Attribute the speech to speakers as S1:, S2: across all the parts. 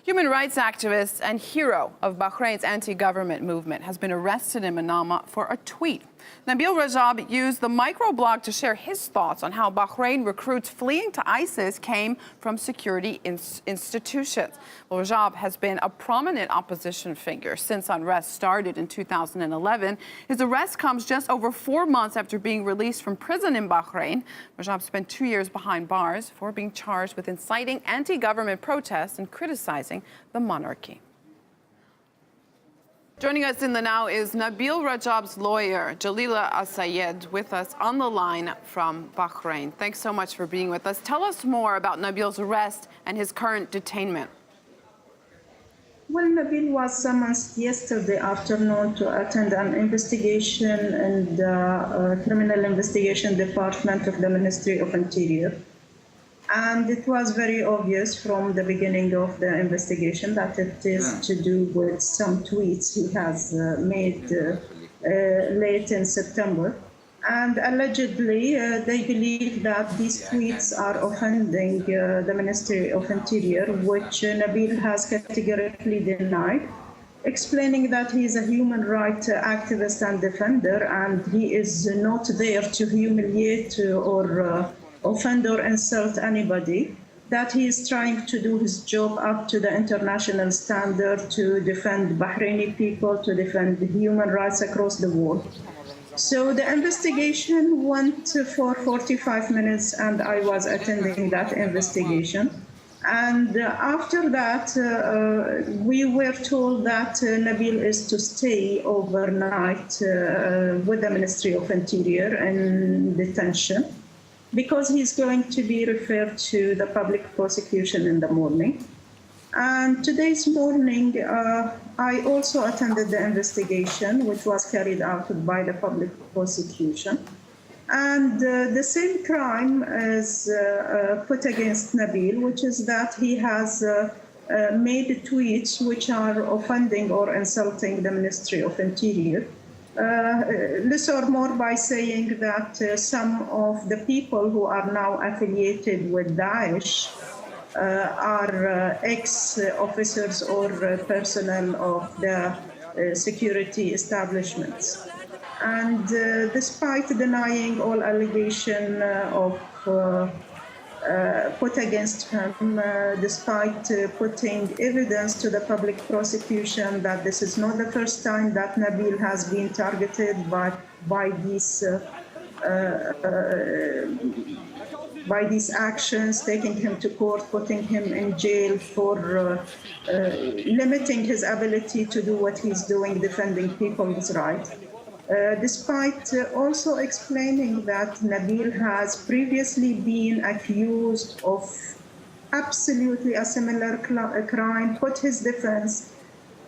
S1: Human rights activist and hero of Bahrain's anti-government movement has been arrested in Manama for a tweet. Nabeel Rajab used the microblog to share his thoughts on how Bahrain recruits fleeing to ISIS came from security institutions. Well, Rajab has been a prominent opposition figure since unrest started in 2011. His arrest comes just over 4 months after being released from prison in Bahrain. Rajab spent 2 years behind bars for being charged with inciting anti-government protests and criticizing the monarchy. Joining us in the now is Nabeel Rajab's lawyer, Jalila Al-Sayed, with us on the line from Bahrain. Thanks so much for being with us. Tell us more about Nabeel's arrest and his current detainment.
S2: Well, Nabeel was summoned yesterday afternoon to attend an investigation in the Criminal Investigation Department of the Ministry of Interior. And it was very obvious from the beginning of the investigation that it is to do with some tweets he has made late in September. And allegedly, they believe that these tweets are offending the Ministry of Interior, which Nabeel has categorically denied, explaining that he is a human rights activist and defender, and he is not there to humiliate or offend or insult anybody, that he is trying to do his job up to the international standard to defend Bahraini people, to defend human rights across the world. So the investigation went for 45 minutes, and I was attending that investigation. And after that, we were told that Nabeel is to stay overnight with the Ministry of Interior in detention, because he's going to be referred to the public prosecution in the morning. And today's morning, I also attended the investigation, which was carried out by the public prosecution. And the same crime is put against Nabeel, which is that he has made tweets which are offending or insulting the Ministry of Interior. Less or more by saying that some of the people who are now affiliated with Daesh are ex-officers or personnel of the security establishments. And despite denying all allegation of put against him, despite putting evidence to the public prosecution that this is not the first time that Nabeel has been targeted by these actions, taking him to court, putting him in jail for limiting his ability to do what he's doing, defending people's rights. Despite also explaining that Nabeel has previously been accused of absolutely a similar crime, put his defense,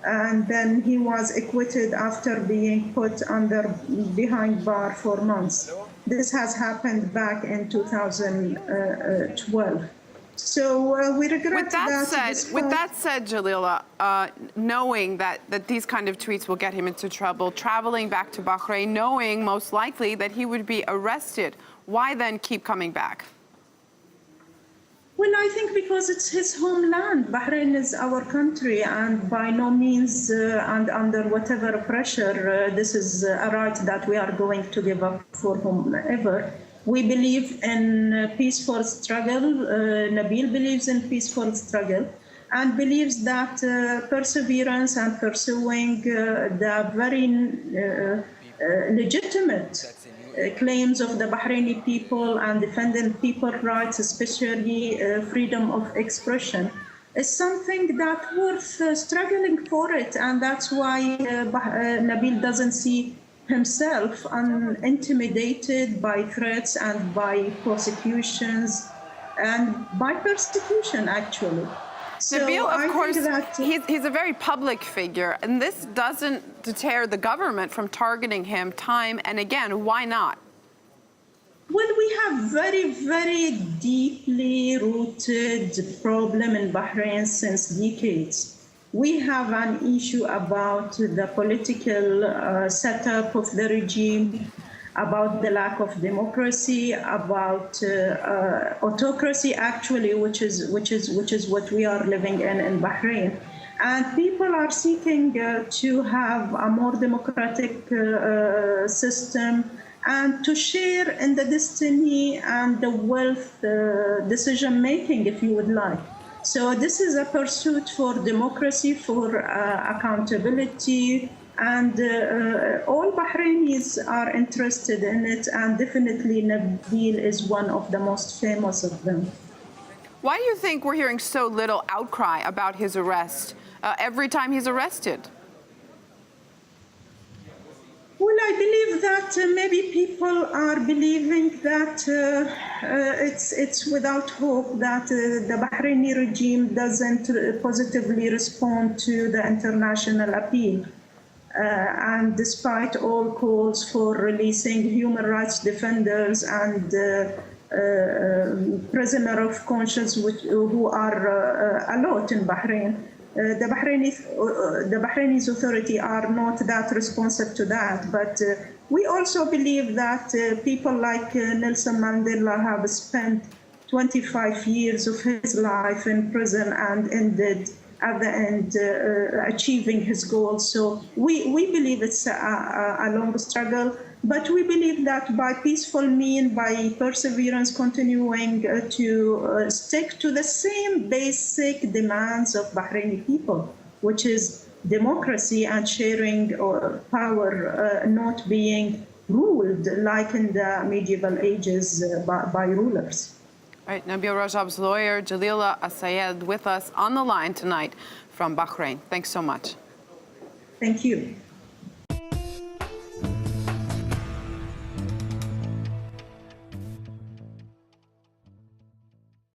S2: and then he was acquitted after being put behind bar for months. This has happened back in 2012. So we regret
S1: with that said, Jalila, knowing that these kind of tweets will get him into trouble, traveling back to Bahrain, knowing most likely that he would be arrested, why then keep coming back?
S2: Well, I think because it's his homeland. Bahrain is our country, and by no means and under whatever pressure, this is a right that we are going to give up for whomever. We believe in peaceful struggle. Nabeel believes in peaceful struggle and believes that perseverance and pursuing the very legitimate claims of the Bahraini people and defending people's rights, especially freedom of expression, is something that's worth struggling for it. And that's why Nabeel doesn't see himself intimidated by threats and by prosecutions and by persecution, actually.
S1: Nabeel, of course, he's a very public figure, and this doesn't deter the government from targeting him time and again. Why not?
S2: Well, we have very, very deeply rooted problem in Bahrain since decades. We have an issue about the political setup of the regime, about the lack of democracy, about autocracy, actually, which is what we are living in Bahrain. And people are seeking to have a more democratic system and to share in the destiny and the wealth decision making, if you would like. So this is a pursuit for democracy, for accountability, and all Bahrainis are interested in it, and definitely Nabeel is one of the most famous of them.
S1: Why do you think we're hearing so little outcry about his arrest every time he's arrested?
S2: Well, I believe that maybe people are believing that it's without hope that the Bahraini regime doesn't positively respond to the international appeal. And despite all calls for releasing human rights defenders and prisoner of conscience who are a lot in Bahrain, the Bahrainis authority are not that responsive to that. But we also believe that people like Nelson Mandela have spent 25 years of his life in prison and ended at the end achieving his goals. So we believe it's a long struggle, but we believe that by peaceful means, by perseverance, continuing to stick to the same basic demands of Bahraini people, which is democracy and sharing power, not being ruled like in the medieval ages by rulers.
S1: All right, Nabeel Rajab's lawyer, Jalila Asayed, with us on the line tonight from Bahrain. Thanks so much.
S2: Thank you.